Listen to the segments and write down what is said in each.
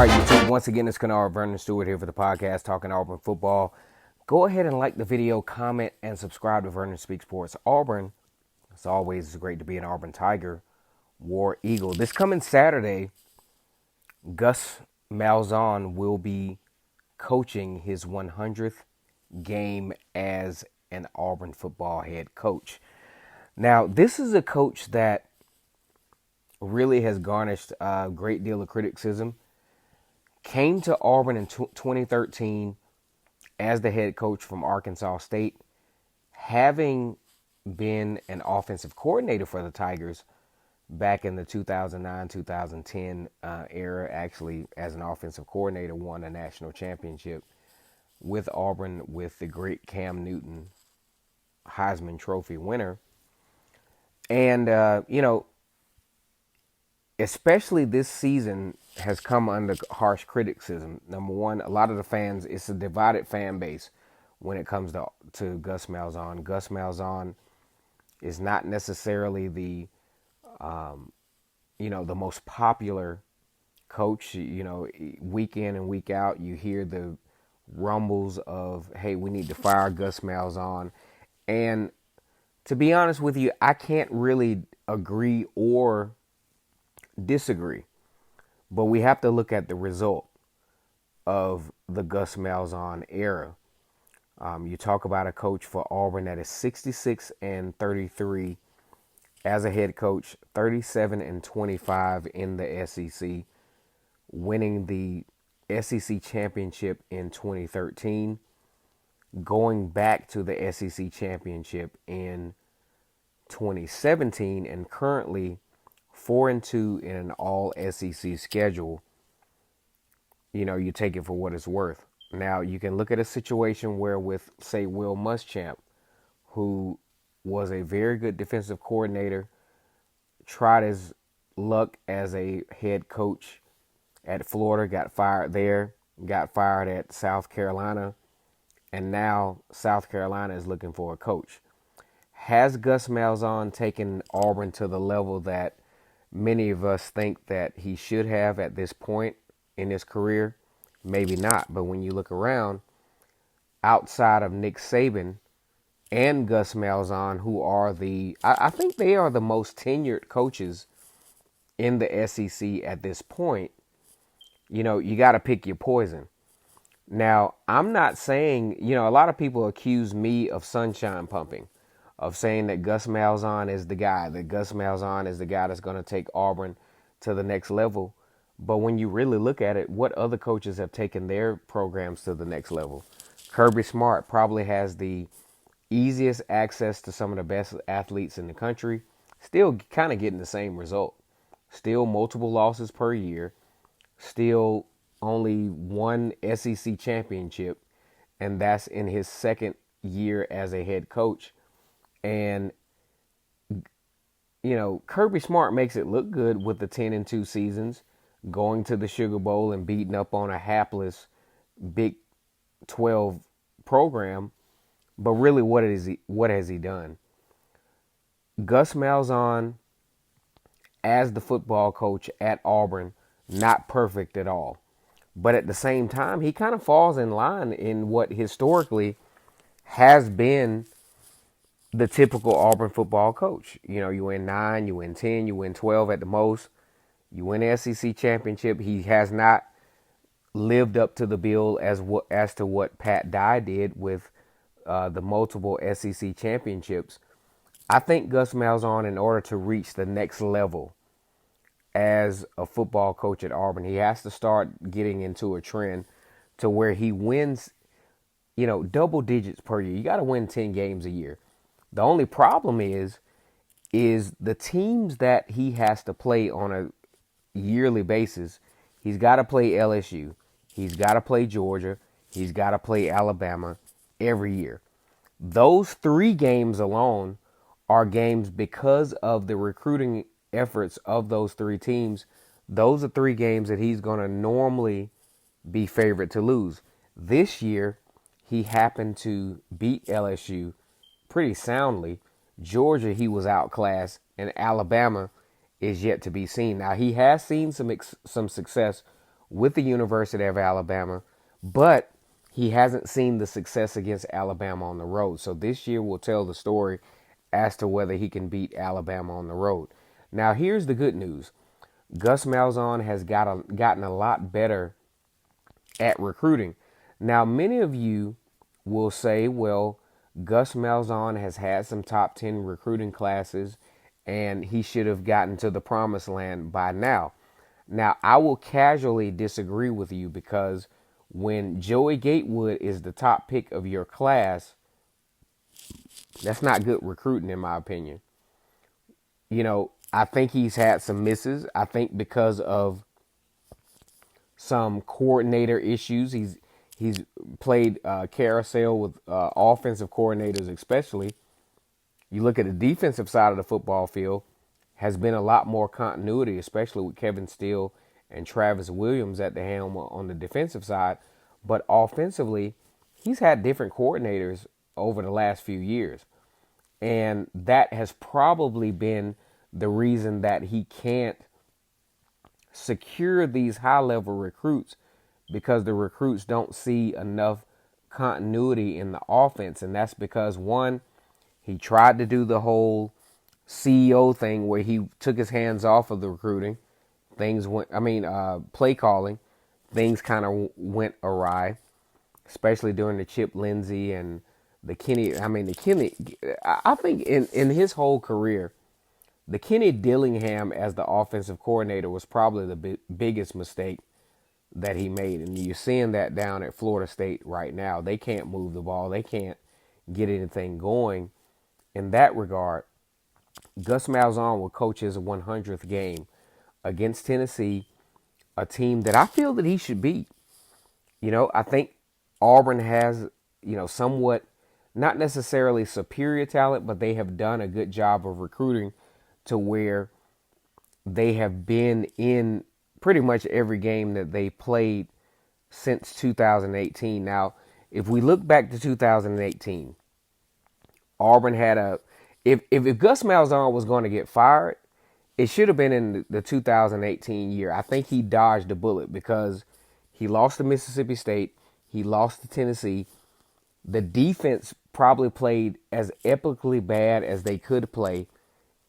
All right, YouTube, once again, it's Kennard Vernon Stewart here for the podcast, Talking Auburn Football. Go ahead and like the video, comment, and subscribe to Vernon Speaks Sports Auburn. As always, it's great to be an Auburn Tiger, War Eagle. This coming Saturday, Gus Malzahn will be coaching his 100th game as an Auburn football head coach. Now, this is a coach that really has garnished a great deal of criticism. Came to Auburn in 2013 as the head coach from Arkansas State, having been an offensive coordinator for the Tigers back in the 2009-2010 era. Actually, as an offensive coordinator, won a national championship with Auburn with the great Cam Newton, Heisman Trophy winner. And, especially this season has come under harsh criticism. Number one, a lot of the fans, it's a divided fan base when it comes to Gus Malzahn. Gus Malzahn is not necessarily the most popular coach. Week in and week out, you hear the rumbles of, hey, we need to fire Gus Malzahn. And to be honest with you, I can't really agree or disagree, but we have to look at the result of the Gus Malzahn era. You talk about a coach for Auburn that is 66-33 as a head coach, 37-25 in the SEC, winning the SEC championship in 2013, going back to the SEC championship in 2017, and currently 4-2 in an all SEC schedule. You take it for what it's worth. Now, you can look at a situation where with, say, Will Muschamp, who was a very good defensive coordinator, tried his luck as a head coach at Florida, got fired there, got fired at South Carolina, and now South Carolina is looking for a coach. Has Gus Malzahn taken Auburn to the level that many of us think that he should have at this point in his career? Maybe not. But when you look around, outside of Nick Saban and Gus Malzahn, who are I think they are the most tenured coaches in the SEC at this point, you got to pick your poison. Now, I'm not saying, a lot of people accuse me of sunshine pumping, of saying that Gus Malzahn is the guy, that's going to take Auburn to the next level. But when you really look at it, what other coaches have taken their programs to the next level? Kirby Smart probably has the easiest access to some of the best athletes in the country, still kind of getting the same result. Still multiple losses per year, still only one SEC championship, and that's in his second year as a head coach. And, Kirby Smart makes it look good with the 10-2 seasons, going to the Sugar Bowl and beating up on a hapless Big 12 program. But really, what has he done? Gus Malzahn, as the football coach at Auburn, not perfect at all. But at the same time, he kind of falls in line in what historically has been the typical Auburn football coach. You win 9, you win 10, you win 12 at the most. You win the SEC championship. He has not lived up to the bill as to what Pat Dye did with the multiple SEC championships. I think Gus Malzahn, in order to reach the next level as a football coach at Auburn, he has to start getting into a trend to where he wins, double digits per year. You got to win 10 games a year. The only problem is the teams that he has to play on a yearly basis. He's got to play LSU. He's got to play Georgia. He's got to play Alabama every year. Those 3 games alone are games because of the recruiting efforts of those 3 teams. Those are 3 games that he's going to normally be favored to lose. This year, he happened to beat LSU pretty soundly. Georgia, he was outclassed, and Alabama is yet to be seen. Now, he has seen some success with the University of Alabama, but he hasn't seen the success against Alabama on the road. So this year will tell the story as to whether he can beat Alabama on the road. Now, here's the good news. Gus Malzahn has gotten a lot better at recruiting. Now, many of you will say, well, Gus Malzahn has had some top 10 recruiting classes and he should have gotten to the promised land by now. Now, I will casually disagree with you because when Joey Gatewood is the top pick of your class, that's not good recruiting, in my opinion. I think he's had some misses. I think because of some coordinator issues, he's played carousel with offensive coordinators, especially. You look at the defensive side of the football field, has been a lot more continuity, especially with Kevin Steele and Travis Williams at the helm on the defensive side. But offensively, he's had different coordinators over the last few years. And that has probably been the reason that he can't secure these high-level recruits, because the recruits don't see enough continuity in the offense. And that's because, one, he tried to do the whole CEO thing where he took his hands off of the recruiting. Play calling. Things kind of went awry, especially during the Chip Lindsey and the Kenny. I think in his whole career, the Kenny Dillingham as the offensive coordinator was probably the biggest mistake that he made. And you're seeing that down at Florida State right now. They can't move the ball. They can't get anything going in that regard. Gus Malzahn will coach his 100th game against Tennessee, a team that I feel that he should beat. I think Auburn has, somewhat, not necessarily superior talent, but they have done a good job of recruiting to where they have been in pretty much every game that they played since 2018. Now, if we look back to 2018, Auburn had if Gus Malzahn was going to get fired, it should have been in the 2018 year. I think he dodged a bullet because he lost to Mississippi State, he lost to Tennessee. The defense probably played as epically bad as they could play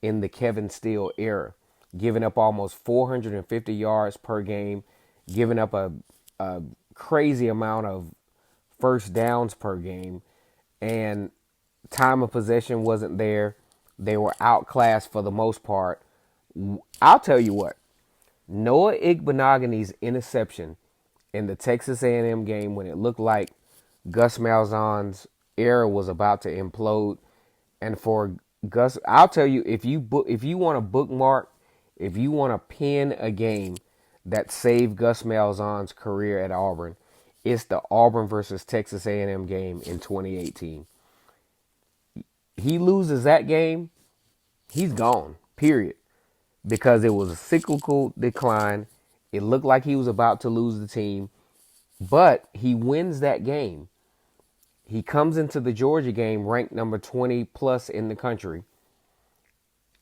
in the Kevin Steele era, giving up almost 450 yards per game, giving up a crazy amount of first downs per game, and time of possession wasn't there. They were outclassed for the most part. I'll tell you what, Noah Igbinogheni's interception in the Texas A&M game when it looked like Gus Malzahn's era was about to implode, and for Gus, I'll tell you, if you want to bookmark, if you want to pin a game that saved Gus Malzahn's career at Auburn, it's the Auburn versus Texas A&M game in 2018. He loses that game, he's gone, period. Because it was a cyclical decline. It looked like he was about to lose the team, but he wins that game. He comes into the Georgia game ranked number 20 plus in the country.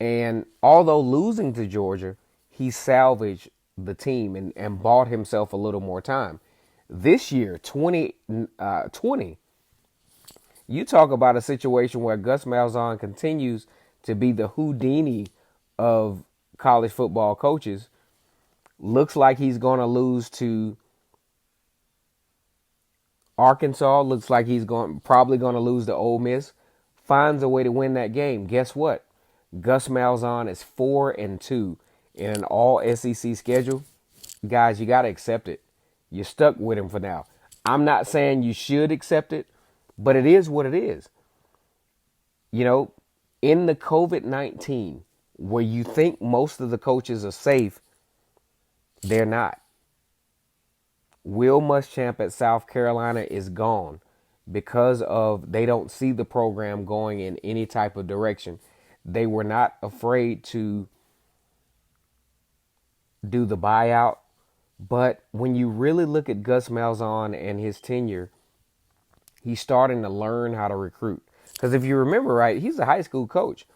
And although losing to Georgia, he salvaged the team and bought himself a little more time. This year, 2020, you talk about a situation where Gus Malzahn continues to be the Houdini of college football coaches. Looks like he's going to lose to Arkansas. Looks like he's probably going to lose to Ole Miss. Finds a way to win that game. Guess what? Gus Malzahn is 4-2 in an all SEC schedule. Guys, you got to accept it. You're stuck with him for now. I'm not saying you should accept it, but it is what it is. In the COVID-19, where you think most of the coaches are safe, they're not. Will Muschamp at South Carolina is gone because of they don't see the program going in any type of direction. They were not afraid to do the buyout. But when you really look at Gus Malzahn and his tenure, he's starting to learn how to recruit. Because if you remember right, he's a high school coach.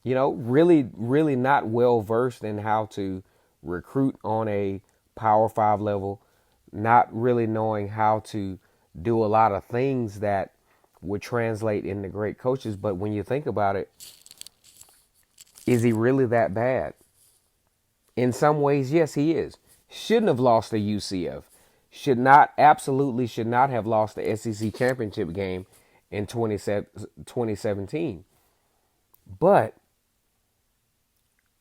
Really, really not well versed in how to recruit on a Power 5 level, not really knowing how to do a lot of things that would translate into great coaches. But when you think about it, is he really that bad? In some ways, yes, he is. Shouldn't have lost to UCF. Absolutely should not have lost the SEC championship game in 2017. But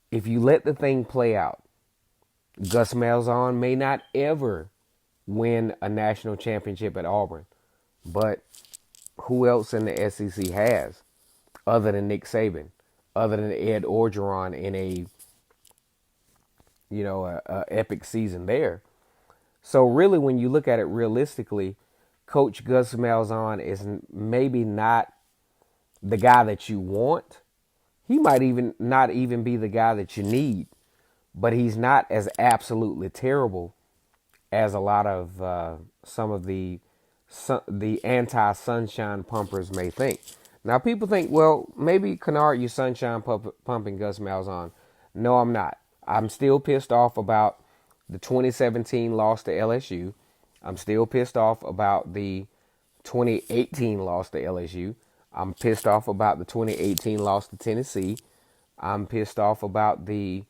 if you let the thing play out, Gus Malzahn may not ever win a national championship at Auburn. But who else in the SEC has, other than Nick Saban, other than Ed Orgeron in a epic season there? So really, when you look at it realistically, Coach Gus Malzahn is maybe not the guy that you want. He might even not even be the guy that you need, but he's not as absolutely terrible as a lot of some of the anti-sunshine pumpers may think. Now, people think, well, maybe, Kennard, you sunshine pumping Gus Malzahn. No, I'm not. I'm still pissed off about the 2017 loss to LSU. I'm still pissed off about the 2018 loss to LSU. I'm pissed off about the 2018 loss to Tennessee. I'm pissed off about the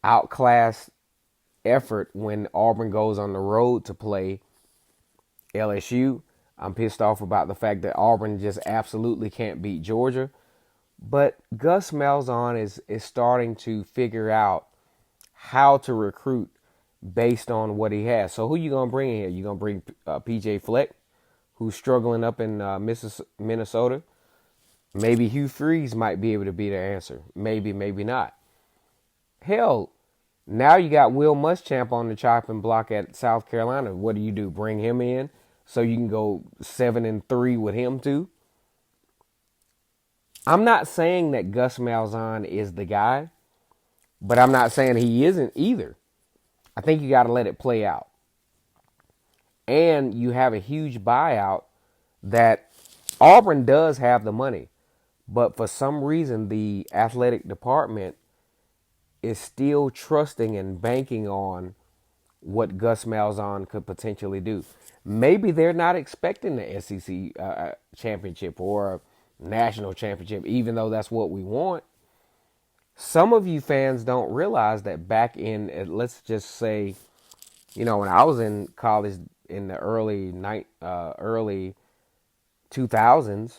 outclass effort when Auburn goes on the road to play LSU. I'm pissed off about the fact that Auburn just absolutely can't beat Georgia. But Gus Malzahn is starting to figure out how to recruit based on what he has. So who you going to bring in here? You going to bring PJ Fleck, who's struggling up in Minnesota? Maybe Hugh Freeze might be able to be the answer. Maybe, maybe not. Hell, now you got Will Muschamp on the chopping block at South Carolina. What do? Bring him in so you can go 7-3 with him too? I'm not saying that Gus Malzahn is the guy, but I'm not saying he isn't either. I think you got to let it play out. And you have a huge buyout that Auburn does have the money, but for some reason the athletic department is still trusting and banking on what Gus Malzahn could potentially do. Maybe they're not expecting the SEC championship or national championship, even though that's what we want. Some of you fans don't realize that back in, let's just say, when I was in college in the early 2000s,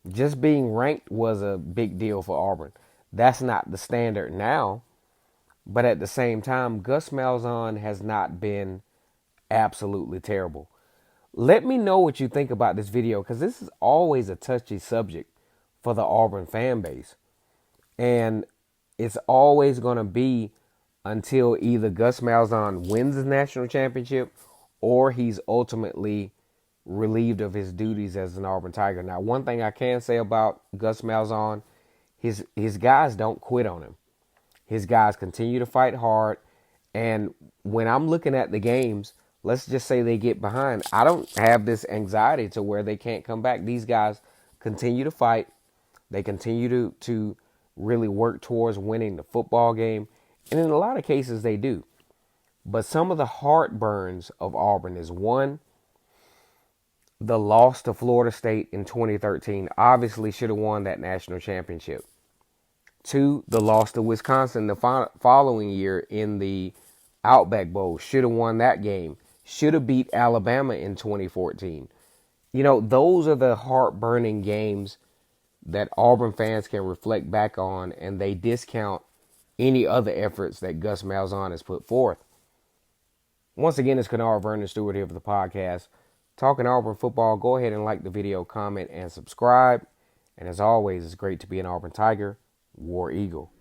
just being ranked was a big deal for Auburn. That's not the standard now. But at the same time, Gus Malzahn has not been absolutely terrible. Let me know what you think about this video, because this is always a touchy subject for the Auburn fan base. And it's always going to be until either Gus Malzahn wins the national championship or he's ultimately relieved of his duties as an Auburn Tiger. Now, one thing I can say about Gus Malzahn, his guys don't quit on him. His guys continue to fight hard. And when I'm looking at the games, let's just say they get behind, I don't have this anxiety to where they can't come back. These guys continue to fight. They continue to really work towards winning the football game. And in a lot of cases, they do. But some of the heartburns of Auburn is, one, the loss to Florida State in 2013. Obviously should have won that national championship. 2, the loss to Wisconsin the following year in the Outback Bowl. Should have won that game. Should have beat Alabama in 2014. Those are the heart-burning games that Auburn fans can reflect back on, and they discount any other efforts that Gus Malzahn has put forth. Once again, it's Kennard Vernon Stewart here for the podcast. Talking Auburn football. Go ahead and like the video, comment, and subscribe. And as always, it's great to be an Auburn Tiger. War Eagle.